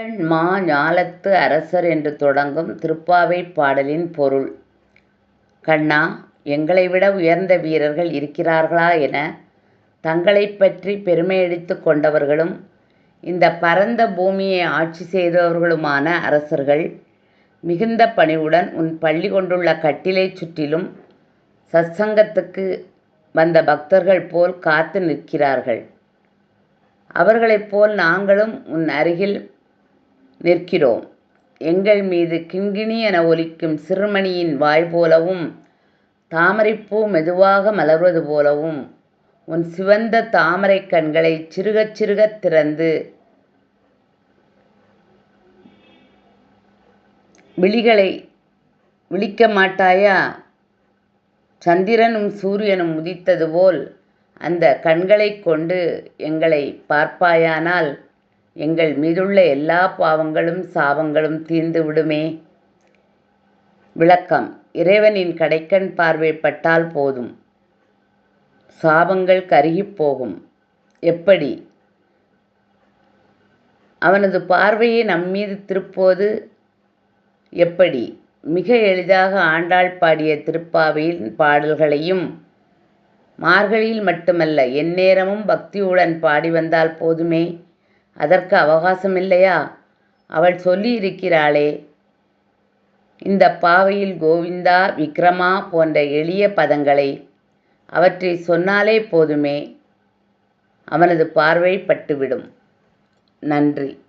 மா ஞாலத்து அரசர் என்று தொடங்கும் திருப்பாவைப் பாடலின் பொருள். கண்ணா, எங்களை விட உயர்ந்த வீரர்கள் இருக்கிறார்களா என தங்களைப் பற்றி பெருமையடித்துக் கொண்டவர்களும் இந்த பரந்த பூமியை ஆட்சி செய்தவர்களுமான அரசர்கள் மிகுந்த பணிவுடன் உன் பள்ளி கொண்டுள்ள கட்டிலைச் சுற்றிலும் சத்சங்கத்துக்கு வந்த பக்தர்கள் போல் காத்து நிற்கிறார்கள். அவர்களைப் போல் நாங்களும் உன் அருகில் நிற்கிறோம். எங்கள் மீது கிண்கிணி என ஒலிக்கும் சிறுமணியின் வாய் போலவும் தாமரைப்பூ மெதுவாக மலர்வது போலவும் உன் சிவந்த தாமரைக் கண்களை சிறுகச் சிறுகத் திறந்து விழிகளை விழிக்க மாட்டாயா? சந்திரனும் சூரியனும் உதித்தது போல் அந்த கண்களைக் கொண்டு எங்களை பார்ப்பாயானால் எங்கள் மீதுள்ள எல்லா பாவங்களும் சாபங்களும் தீர்ந்து விடுமே. விளக்கம். இறைவனின் கடைக்கண் பார்வை பட்டால் போதும், சாபங்கள் கருகிப் போகும். எப்படி? அவனது பார்வையை நம்மீது திருப்புவது எப்படி? மிக எளிதாக ஆண்டாள் பாடிய திருப்பாவையின் பாடல்களையும் மார்கழியில் மட்டுமல்ல எந்நேரமும் பக்தியுடன் பாடி வந்தால் போதுமே. அதற்கு அவகாசமில்லையா? அவள் சொல்லியிருக்கிறாளே, இந்த பாவையில் கோவிந்தா, விக்ரமா போன்ற எளிய பதங்களை. அவற்றை சொன்னாலே போதுமே, அவனது பார்வை பட்டுவிடும். நன்றி.